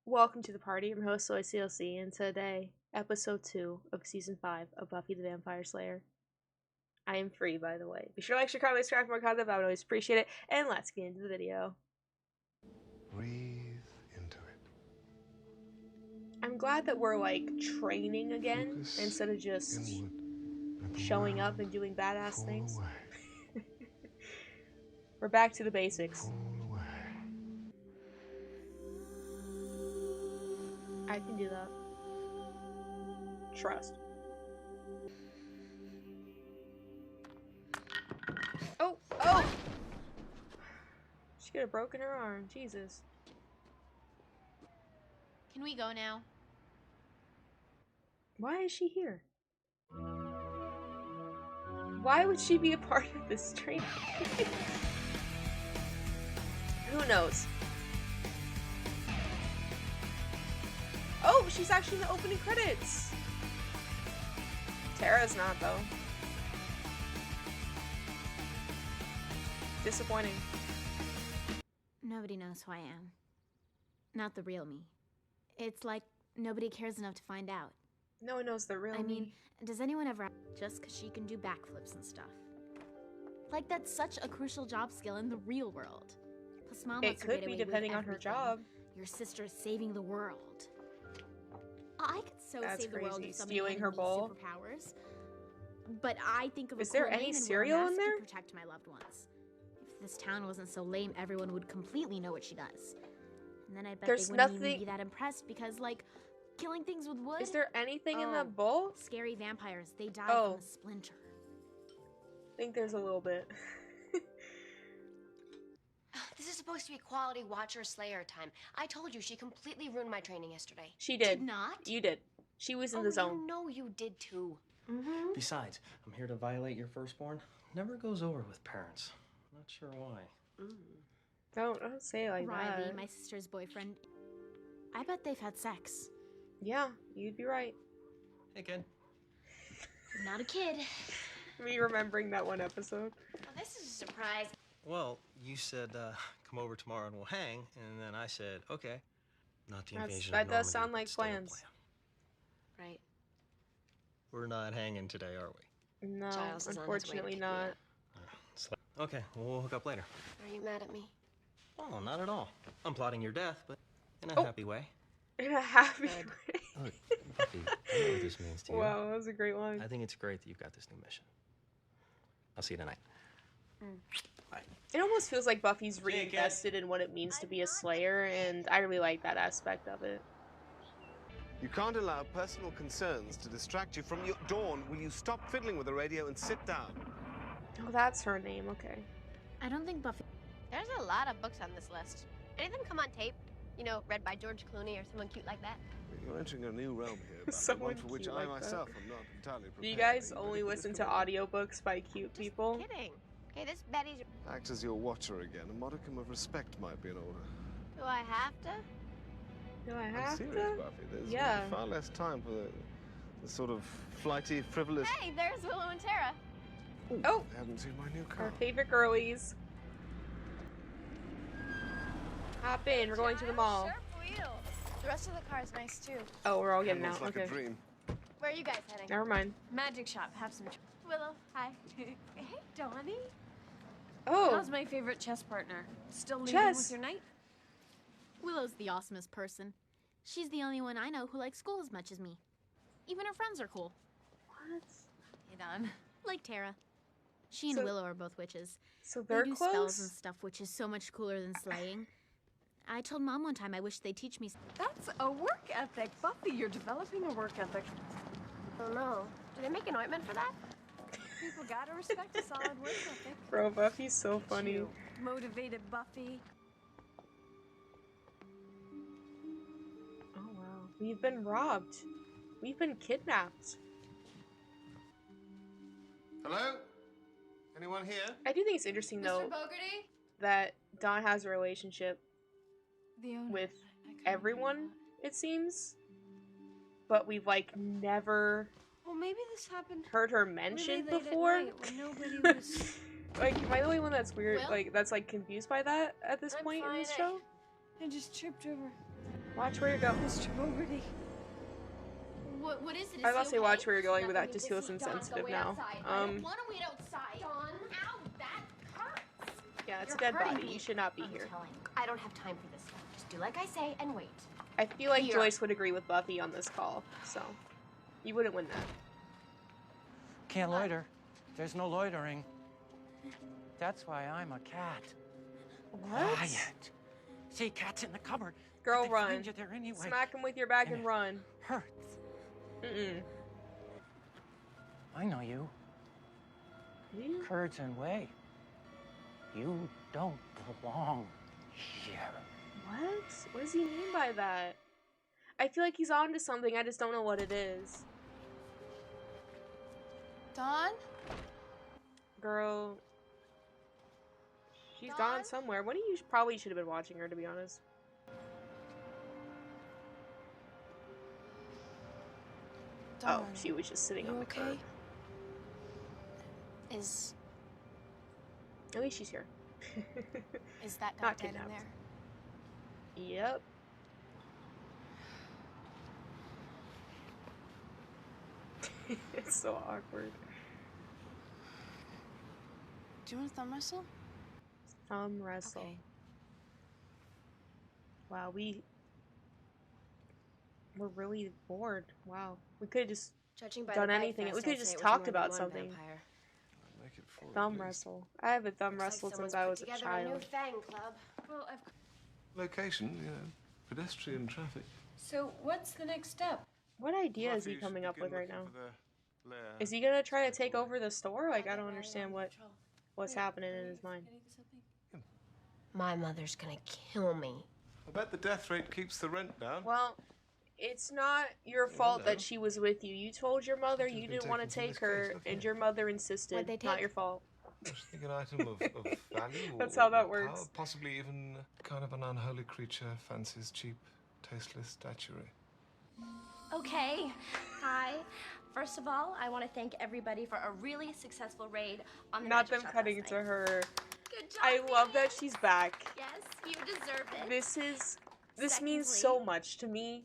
Welcome to the party. I'm your host, Soy CLC, and today, episode 2 of season 5 of Buffy the Vampire Slayer. I am free, by the way. Be sure to like, share, comment, subscribe for more content. I would always appreciate it. And let's get into the video. Breathe into it. I'm glad that we're, like, training again Focus instead of just inward. Let the showing up world and doing badass fall things. away. We're back to the basics. Fall away. I can do that. Trust. Oh! Oh! She could have broken her arm. Jesus. Can we go now? Why is she here? Why would she be a part of this training? Who knows? Oh, she's actually in the opening credits! Tara's not, though. Disappointing. Nobody knows who I am. Not the real me. It's like nobody cares enough to find out. No one knows the real I me. mean, does anyone ever just because she can do backflips and stuff? Like, that's such a crucial job skill in the real world. Plus, Mom It lets her could get be away with depending on her everything. job. Your sister's saving the world. I could so That's save the world crazy. if somebody Stealing had her me bowl. Superpowers. But I think of Is a there cool any name and cereal wear a in mask there? to protect my loved ones. If this town wasn't so lame, everyone would completely know what she does. And then I bet There's they wouldn't nothing- even be that impressed because, like, killing things with wood. Is there anything in the Oh. bowl? Scary vampires, they die Oh. from a splinter. I think there's a little bit. This is supposed to be quality Watcher Slayer time. I told you she completely ruined my training yesterday. She did. Did not? You did. She was in Oh, the zone. you know you did too. Besides, I'm here to violate your firstborn. Never goes over with parents. Not sure why. Don't say it like Riley, that. my sister's boyfriend. I bet they've had sex. Yeah, you'd be right. Hey, kid. I'm not a kid. Me remembering that one episode. Well, this is a surprise. Well, you said, come over tomorrow and we'll hang, and then I said, okay. Not the invasion That of does Normandy, sound but like still a plans. plan. Right. We're not hanging today, are we? No, Giles is on his way to unfortunately pick me not. up. Okay, well, we'll hook up later. Are you mad at me? Oh, not at all. I'm plotting your death, but in a Oh. happy way. In a happy Good. way. Look, Buffy, I know what this means to you. Wow, that was a great line. I think it's great that you've got this new mission. I'll see you tonight. Bye. It almost feels like Buffy's kid. reinvested in what it means to be a Slayer, and I really like that aspect of it. You can't allow personal concerns to distract you from your... Dawn, will you stop fiddling with the radio and sit down? Oh, that's her name, okay. I don't think Buffy. There's a lot of books on this list. Any of them come on tape? You know, read by George Clooney or someone cute like that? You're entering a new realm here, Buffy, Someone one for which cute I like that. myself am not entirely prepared. Do you guys Are you only ready for this listen to commitment? audiobooks by cute people? Kidding. Okay, this Betty's. Act as your watcher again. A modicum of respect might be in order. Do I have to? Do I I'm have serious, to? Buffy. There's Yeah. far less time for the sort of flighty, frivolous... Hey, there's Willow and Tara. Oh, I haven't seen my new car. our favorite girlies. Hop in, we're going to the mall. Sharp wheel. The rest of the car is nice too. Oh, we're all getting Handles out, like okay. a dream. Where are you guys heading? Never mind. Magic shop, have some. Willow, hi. Hey, Donnie. Oh, How's my favorite chess partner? Still leading Chess. with your knight? Willow's the awesomest person. She's the only one I know who likes school as much as me. Even her friends are cool. what? Hey, Don. Like Tara. She and So- Willow are both witches. So They they're do spells and close? stuff, which is so much cooler than slaying. I told Mom one time I wish they'd teach me. That's a work ethic. Buffy, you're developing a work ethic. Oh no. Do they make an ointment for that? People gotta respect a solid work ethic. Bro, Buffy's so funny. You motivated Buffy. Oh wow. We've been robbed. We've been kidnapped. Hello? Anyone here? I do think it's interesting though Bogarty? that Dawn has a relationship The owner. with everyone, it seems. But we've like never Well, maybe this happened heard her really mentioned late at before. night when nobody was. Like, am I the only one that's weird? Will? Like, that's like confused by that at this I'm point in this fine, show? I just tripped over. Watch where you're going. Mr. Moberty. What is it? I was about to say watch where you're going, but that just feels insensitive now. I don't want to wait outside. Dawn, ow, that hurts. Yeah, it's a You're dead hurting body. me. You should not be I'm here. telling you, I don't have time for this stuff. Just do like I say and wait. I feel like Here. Joyce would agree with Buffy on this call, so you wouldn't win that. Can't loiter. There's no loitering. That's why I'm a cat. What? Quiet. See, cat's in the cupboard. Girl, They run. find you there anyway. Smack him with your back and it run. Hurts. Mm-mm. I know you. You? Curds and whey. You don't belong here. What? What does he mean by that? I feel like he's onto something, I just don't know what it is. Dawn? Girl. She's Dawn? gone somewhere. When you probably should have been watching her, to be honest. Dawn, Oh, she was just sitting you on the okay? curb. Is At least she's here. that guy Not dead in kidnapped. there? Yep. It's so awkward. Do you want to thumb wrestle? Thumb wrestle. Okay. Wow, we're really bored. Wow. We could have just Judging by done the bite anything. fest, We could I'd have say just it was talked more than about one something. vampire. Make it four, Thumb please. wrestle. I haven't thumb Looks like wrestled someone's since I put was a together a new child. Fang club. Well, Location, pedestrian traffic. so what's the next step? What idea is Buffy, he you coming should up with begin right now? looking for the lair. Is he gonna try to take over the store? Like, I don't understand what's happening in his mind. My mother's gonna kill me. I bet the death rate keeps the rent down. Well, it's not your fault that she was with you. You told your mother you didn't want to taken from take this her, case, look and here. your mother insisted. What'd they Not take? your fault. I just think an item of value. That's or how that power, works. possibly even kind of an unholy creature fancies cheap, tasteless statuary. Okay. Hi. First of all, I want to thank everybody for a really successful raid on the Not magic them shop cutting last to night. her. Good job. I love that Phoenix. she's back. Yes, you deserve it. This means so Secondly, much to me.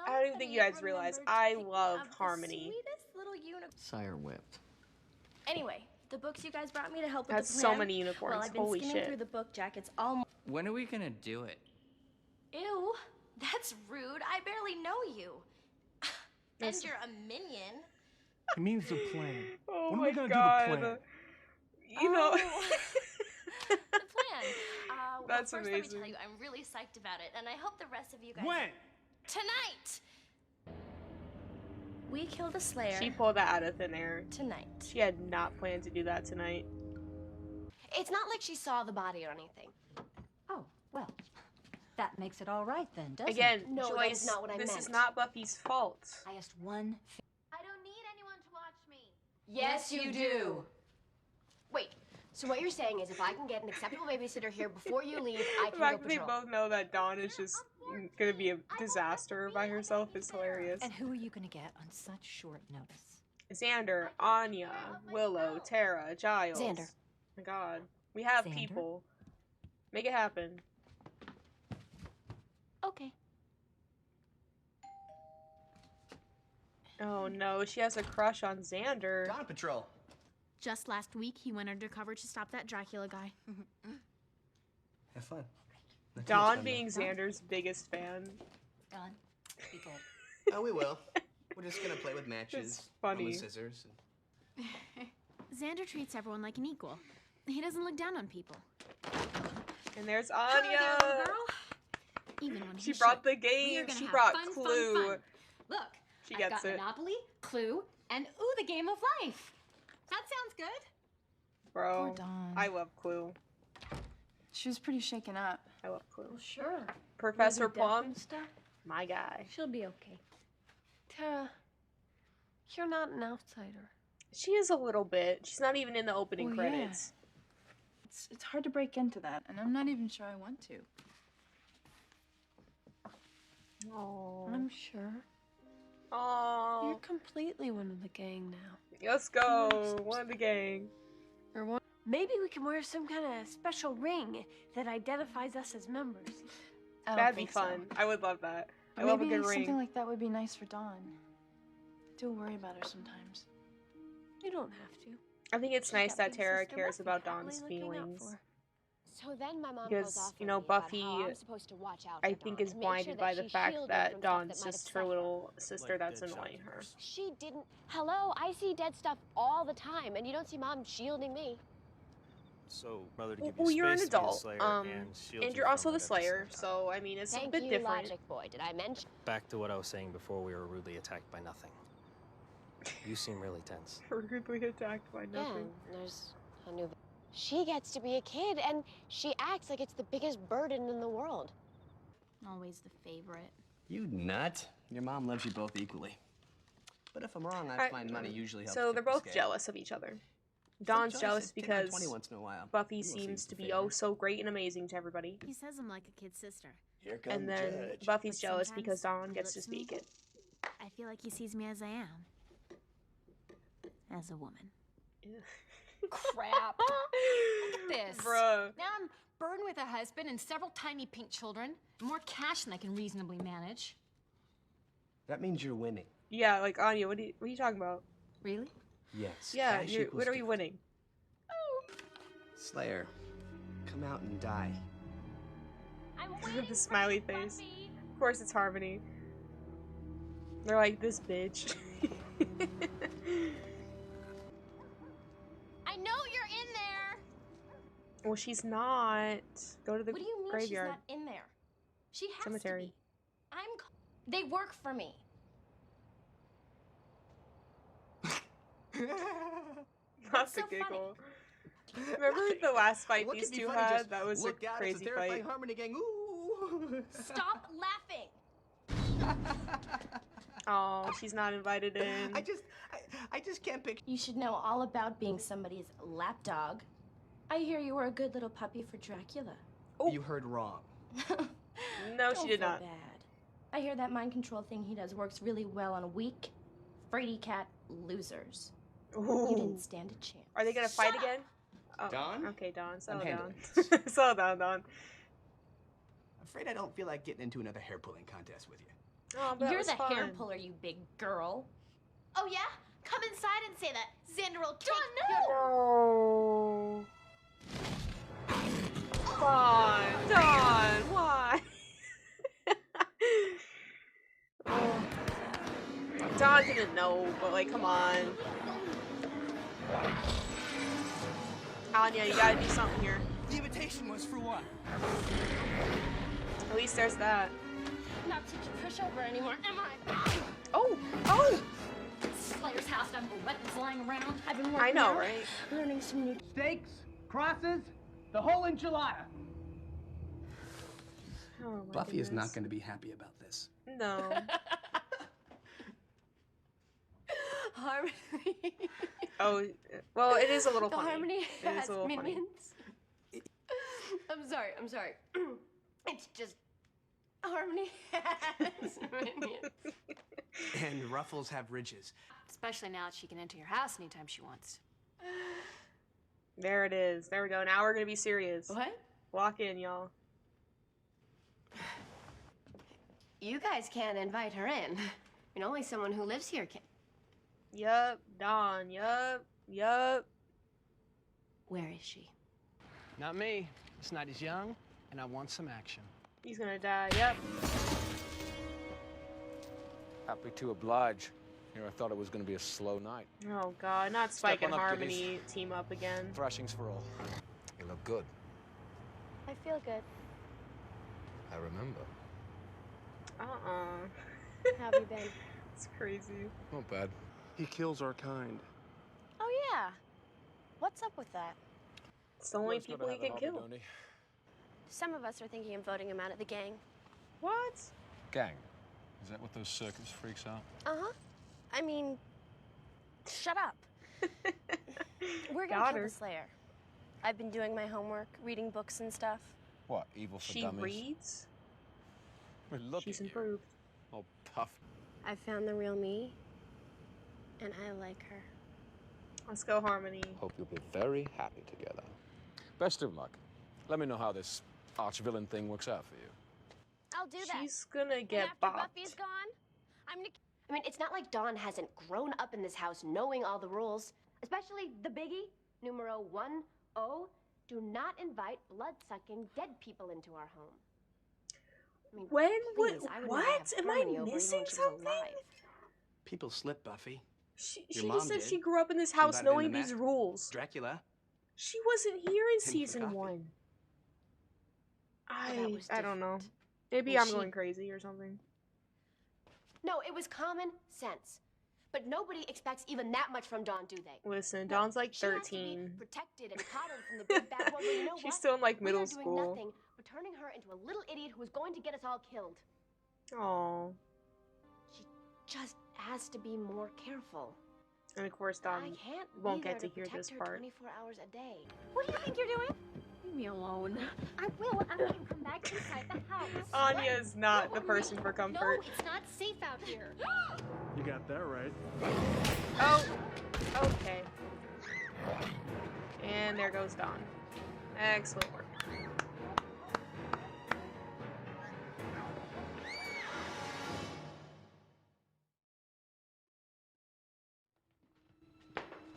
I don't even think you guys realize. I love Harmony. Sweetest little Sire whipped. Anyway, the books you guys brought me to help with That's the plan. so many unicorns. Well, I've been Holy skimming shit. through the book jackets all. When are we gonna do it? Ew, that's rude. I barely know you. And That's- you're a minion. It means the plan. Oh When are my we gonna god. do the plan? You know. Oh. The plan. Well, That's first, amazing. Let me tell you, I'm really psyched about it, and I hope the rest of you guys. When? Tonight. We killed a Slayer. She pulled that out of thin air. Tonight. She had not planned to do that tonight. It's not like she saw the body or anything. Oh, well, that makes it all right then, doesn't Again, it? No, that Joyce, is not what I this meant. is not Buffy's fault. I asked one I don't need anyone to watch me. Yes, you do. Wait, so what you're saying is if I can get an acceptable babysitter here before you leave, I The can go fact that they patrol. both know that Dawn is just gonna be a disaster by herself is hilarious. And who are you going to get on such short notice? Xander, Anya, Willow, Tara, Giles. Xander. Oh my god. We have Xander? people. Make it happen. Okay. Oh no, she has a crush on Xander. Dawn Patrol. Just last week, he went undercover to stop that Dracula guy. Have fun. Not too much Dawn fun, being though. Xander's biggest fan. Dawn, be good. though. Oh, we will. We're just gonna play with matches. It's funny. Roman scissors. Xander treats everyone like an equal. He doesn't look down on people. And there's Hi there, Anya. little girl. Even when She he's brought short. the We are game. gonna She have brought fun, fun, Clue. fun. Look, She I've gets got it. Monopoly, Clue, and the game of life. That sounds good. Bro, Poor Dawn. I love Clue. She was pretty shaken up. I love Clue. Sure. Professor Maybe death Plum, and stuff. my guy. She'll be okay. Tara, you're not an outsider. She is a little bit. She's not even in the opening Well, yeah. credits. It's hard to break into that, and I'm not even sure I want to. Oh. I'm sure. Oh. You're completely one of the gang now. Let's go. One of the gang. Or one. Maybe we can wear some kind of special ring that identifies us as members. I don't That'd be think so. fun. I would love that. I love a Maybe good something ring. like that would be nice for Dawn. I do worry about her sometimes. You don't have to. I think it's She's nice got that big Tara sister cares Buffy about happily Dawn's looking out feelings. for her. So then my mom Because, goes off you on know, me about Buffy, how I'm supposed to watch out I for think, Dawn is and make sure blinded that by the she's fact shielded that from stuff Dawn's that might just her upset her. little sister Like that's dead annoying her. shopkeepers. She didn't. Hello, I see dead stuff all the time, and you don't see Mom shielding me. So, mother to give Well, you you're an space to be a adult, slayer and shield and you you're from also it the at the Slayer, same time. so I mean, it's a Thank bit you, different. Logic Boy. Did I mention? Back to what I was saying before we were rudely attacked by nothing. You seem really tense. Rudely attacked by Yeah, nothing. there's a new. She gets to be a kid, and she acts like it's the biggest burden in the world. Always the favorite. You nut. Your mom loves you both equally. But if I'm wrong, I find money usually helps. So tip they're the both scale. jealous of each other. Still Dawn's jealous Take my 20 because once in a while. Buffy You will see seems it's to a be favor. oh so great and amazing to everybody. He says I'm like a kid sister. Here comes And then Judge. Buffy's But jealous sometimes because Dawn he gets to looks at me. speak it. I feel like he sees me as I am. As a woman. Crap. Look at this. Bruh. Now I'm burned with a husband and several tiny pink children. More cash than I can reasonably manage. That means you're winning. Yeah, like Anya, what are you talking about? Really? Yes. Yeah, cash you're, equals what are you defeat. winning? Slayer, come out and die. I'm The smiley face. Of course it's Harmony. They're like, this bitch. I know you're in there. Well, she's not. Go to the What do you mean graveyard. she's not in there? She has Cemetery. to be. They work for me. Not so the funny. giggle. Remember the last fight What these could be two funny? had? Just That was a look out, crazy it's a terrifying fight. Harmony gang. Ooh. Stop laughing. Oh, she's not invited in. I just can't picture. You should know all about being somebody's lapdog. I hear you were a good little puppy for Dracula. Oh. You heard wrong. No, Don't she did feel not. bad. I hear that mind control thing he does works really well on weak, fraidy cat losers. Ooh. You didn't stand a chance. Are they gonna fight again? Oh, Dawn? Okay, Dawn. Settle I'm down. handling Settle down, Dawn. I'm afraid I don't feel like getting into another hair pulling contest with you. Oh, but that You're was the hair fun. puller, you big girl. Oh yeah? Come inside and say that. Xander will take No. Come on, Dawn. Why? Oh. Dawn didn't know, but like, come on. Anya, you gotta do something here. The invitation was for what? At least there's that. Not such a pushover anymore, am I? Oh, oh! Slayer's house, I've got weapons lying around. I've been working I know, out, right? learning some new. Steaks, crosses, the whole enchilada. Oh, my Buffy is not goodness. going to be happy about this. No. Harmony. Oh, well, it is a little The funny. Harmony It is has a little funny. minions. I'm sorry. It's just Harmony has minions. And ruffles have ridges. Especially now that she can enter your house anytime she wants. There it is. There we go. Now we're gonna be serious. What? Walk in, y'all. You guys can't invite her in. I mean, only someone who lives here can. Yup, Dawn. Yup. Where is she? Not me. This night is young, and I want some action. He's gonna die. Yep. Happy to oblige. Here, I thought it was going to be a slow night. Oh God, not Spike Step and on up, Harmony team up again. Thrashings for all. You look good. I feel good. I remember. How have you been? It's crazy. Not bad. He kills our kind. Oh yeah. What's up with that? It's the only Everyone's gotta people he have a can hobby, kill. don't he? Some of us are thinking of voting him out of the gang. What? Gang. Is that what those circus freaks are? Uh-huh. I mean, shut up. We're gonna Got kill her. the Slayer. I've been doing my homework, reading books and stuff. What, evil for She dummies? reads. Well, look She's at you. improved. Oh, puff. I found the real me, and I like her. Let's go, Harmony. Hope you'll be very happy together. Best of luck. Let me know how this arch-villain thing works out for you. I'll do that. She's gonna And get after bopped. Buffy's gone, I'm gonna. I mean, it's not like Dawn hasn't grown up in this house knowing all the rules. Especially the biggie, numero 10. Do not invite blood-sucking dead people into our home. I mean, When? please, I would never have What? Am I Harmony over even missing when she was something? alive. People slip, Buffy. She Your just mom said did. she grew up in this She house invited in knowing the these mask. rules. Dracula. She wasn't here in for season coffee. 1. that was I don't know. different. Maybe And I'm she- going crazy or something. No, it was common sense. But nobody expects even that much from Dawn, do they? Listen, No, Dawn's like she has to be 13. protected and coddled from the big bad world. But you know She's what? still in like We middle are doing school. nothing but turning her into a little idiot who is going to get us all killed. Oh, She just has to be more careful. and of course I Dawn can't won't be get there to hear protect this her part. 24 hours a day. What do you think you're doing? Leave me alone. I will after you come back inside the house. Anya is not the person for No, comfort. it's not safe out here. You got that right. Oh, okay. And there goes Dawn. Excellent work.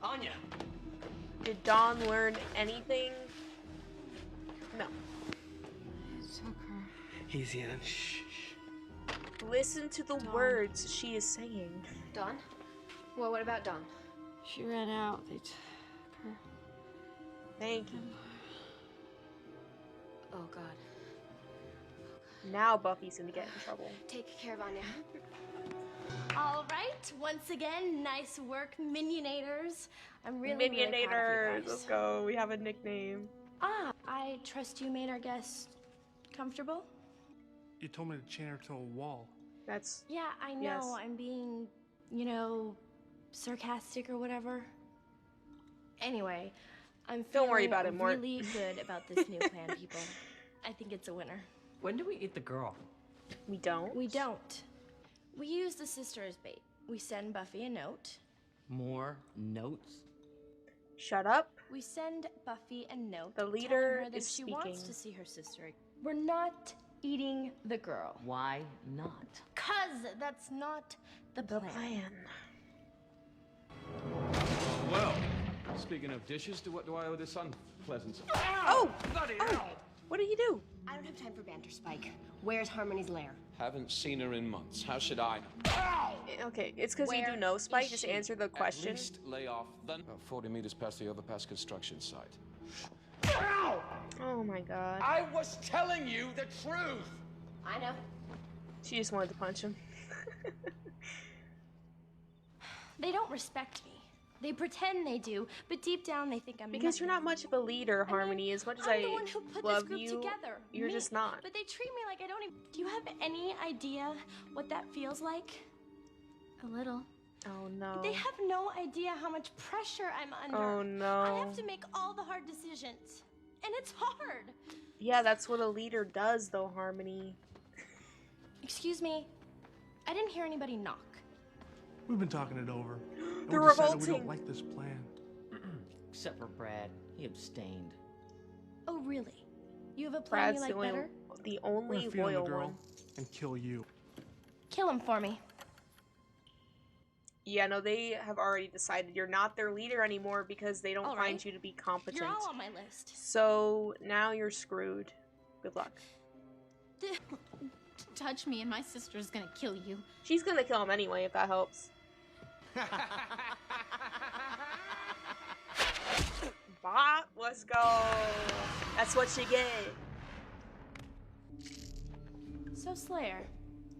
Anya. Did Dawn learn anything? No. Easy on. Shh. Listen to the words she is saying. Dawn? Well, what about Dawn? She ran out. They took her. Thank you. Oh, God. Now Buffy's gonna get in trouble. Take care of Anya. All right, once again, nice work, Minionators. I'm really proud of you Minionators, guys. let's go. We have a nickname. Ah, I trust you made our guests comfortable? You told me to chain her to a wall. That's Yeah, I know. Yes. I'm being, sarcastic or whatever. Anyway, I'm feeling Don't worry about it, Mort. really good about this new plan, people. I think it's a winner. When do we eat the girl? we don't. We don't. We use the sister as bait. We send Buffy a note. More notes? Shut up. We send Buffy a note. The telling leader her that is she wants speaking. to see her sister. We're not eating the girl. Why not? 'Cause that's not the plan. Well, speaking of dishes, what do I owe this unpleasant? Oh! What did he do? I don't have time for banter, Spike. Where's Harmony's lair? Haven't seen her in months. How should I know? Okay, it's because you Where do know, Spike. is Just she? answer the question. At least lay off then. About 40 meters past the overpass construction site. Oh my god. I was telling you the truth! I know. She just wanted to punch him. They don't respect me. They pretend they do, but deep down they think I'm Because you're not nothing. much of a leader, Harmony. As much as I'm the one who put this love group you, together. you're me. just not. But they treat me like I don't even. Do you have any idea what that feels like? A little. Oh no. They have no idea how much pressure I'm under. Oh I no. have to make all the hard decisions. And it's hard. Yeah, that's what a leader does, though, Harmony. Excuse me. I didn't hear anybody knock. We've been talking it over. And They're we decided we revolting. don't like this plan. Except for Brad. He abstained. Oh, really? You have a plan Brad's you like better? the We're only gonna feed on the loyal girl one. and kill you. Kill him for me. Yeah, no, they have already decided you're not their leader anymore because they don't All find right. you to be competent. You're all on my list. So now you're screwed. Good luck. Touch me and my sister's gonna kill you. She's gonna kill him anyway, if that helps. Bop, let's go. That's what you get. So, Slayer,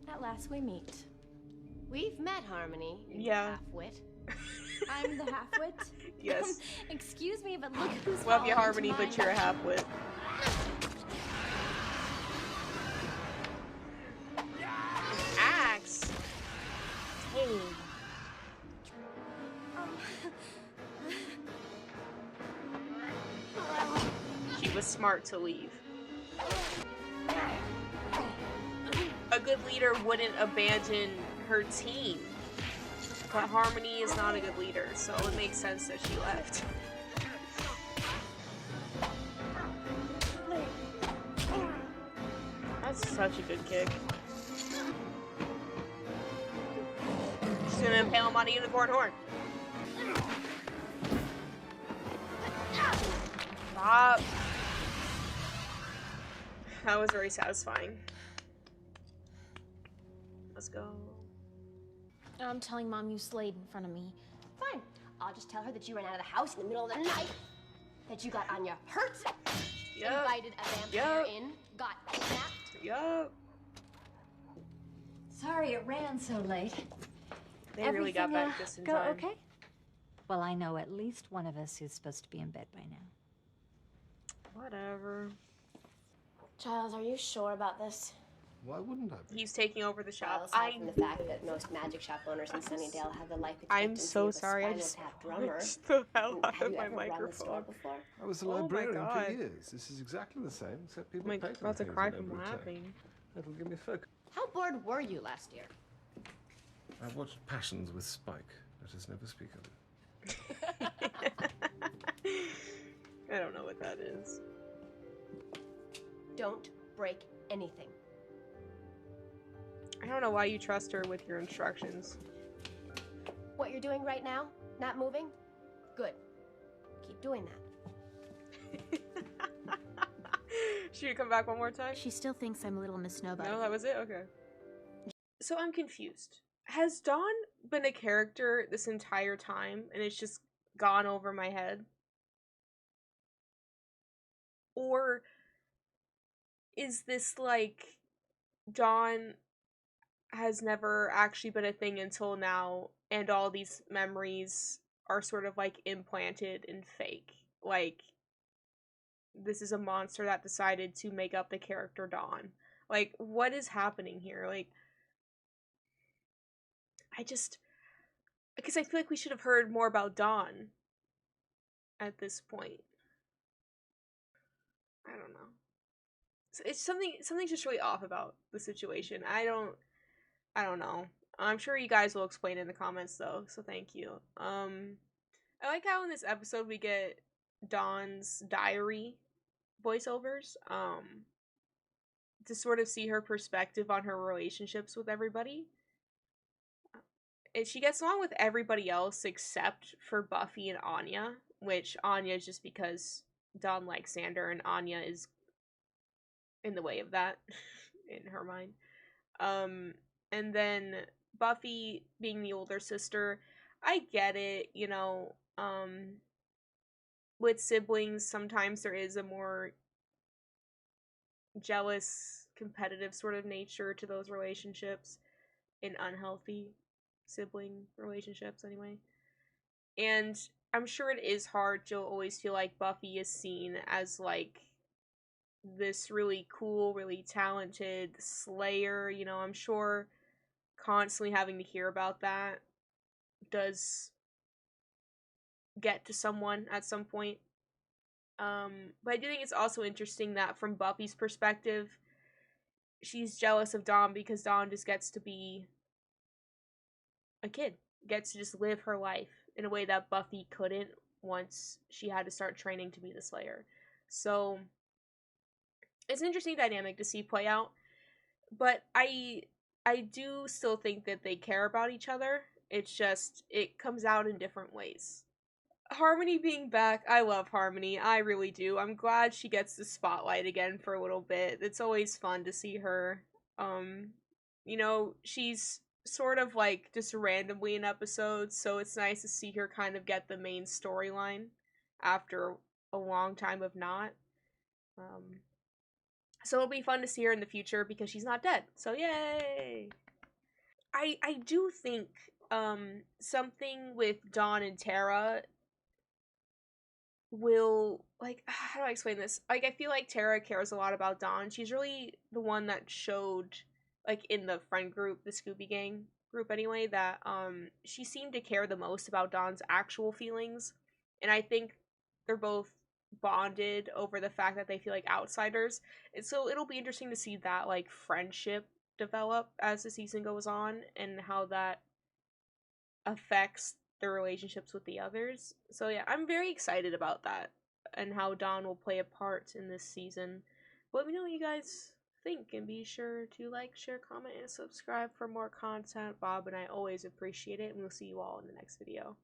at last we meet. We've met, Harmony. You Yeah. half-wit. I'm the half-wit. Yes. Excuse me, but look who's Love you, fallen Harmony, into but my you're a lap. half-wit. Axe. Dang. She was smart to leave. A good leader wouldn't abandon her team. But Harmony is not a good leader, so it makes sense that she left. That's such a good kick. She's gonna impale him on a unicorn horn. Stop. That was very satisfying. Let's go. I'm telling Mom you slayed in front of me. Fine. I'll just tell her that you ran out of the house in the middle of the night, that you got Anya hurt, invited a vampire in, got kidnapped. Yup. Sorry it ran so late. They really got back just in time. Okay? Well, I know at least one of us who's supposed to be in bed by now. Whatever. Giles, are you sure about this? Why wouldn't I be? He's taking over the shop. Well, aside from the fact that most magic shop owners in Sunnydale have the life expectancy I'm so of a sorry. I spinal just tap drummer. punched the hell out Have of you my ever run the store microphone. before? I was a Oh my librarian God. for years. This is exactly the same, except people I'm pay like, for about to things cry in from every laughing. That'll give me focus. How bored were you last year? I've watched Passions with Spike. Let us never speak of it. I don't know what that is. Don't break anything. I don't know why you trust her with your instructions. What you're doing right now, not moving, good. Keep doing that. Should you come back one more time? She still thinks I'm a little Miss Nobody. No, that was it? Okay. So I'm confused. Has Dawn been a character this entire time and it's just gone over my head? Or is this like Dawn has never actually been a thing until now and all these memories are sort of like implanted and fake? Like, this is a monster that decided to make up the character Dawn. Like, what is happening here? Like, because I feel like we should have heard more about Dawn at this point. I don't know. It's something's just really off about the situation. I don't know. I'm sure you guys will explain in the comments though, so thank you. I like how in this episode we get Dawn's diary voiceovers, to sort of see her perspective on her relationships with everybody. And she gets along with everybody else except for Buffy and Anya, which Anya is just because Dawn likes Xander and Anya is in the way of that in her mind. And then Buffy being the older sister, I get it, you know, with siblings sometimes there is a more jealous, competitive sort of nature to those relationships, in unhealthy sibling relationships anyway. And I'm sure it is hard to always feel like Buffy is seen as like this really cool, really talented slayer, you know. I'm sure constantly having to hear about that does get to someone at some point. But I do think it's also interesting that from Buffy's perspective, she's jealous of Dawn because Dawn just gets to be a kid, gets to just live her life in a way that Buffy couldn't once she had to start training to be the Slayer. So it's an interesting dynamic to see play out, but I do still think that they care about each other. It's just, it comes out in different ways. Harmony being back, I love Harmony, I really do. I'm glad she gets the spotlight again for a little bit. It's always fun to see her. You know, she's sort of like just randomly in episodes, so it's nice to see her kind of get the main storyline after a long time of not. So it'll be fun to see her in the future because she's not dead. So yay! I do think something with Dawn and Tara will, like, how do I explain this? Like, I feel like Tara cares a lot about Dawn. She's really the one that showed, like, in the friend group, the Scooby Gang group anyway, that she seemed to care the most about Dawn's actual feelings. And I think they're both bonded over the fact that they feel like outsiders. And so it'll be interesting to see that, like, friendship develop as the season goes on and how that affects their relationships with the others. So yeah, I'm very excited about that and how Dawn will play a part in this season. Let me know what you guys think, and be sure to like, share, comment, and subscribe for more content. Bob and I always appreciate it, and we'll see you all in the next video.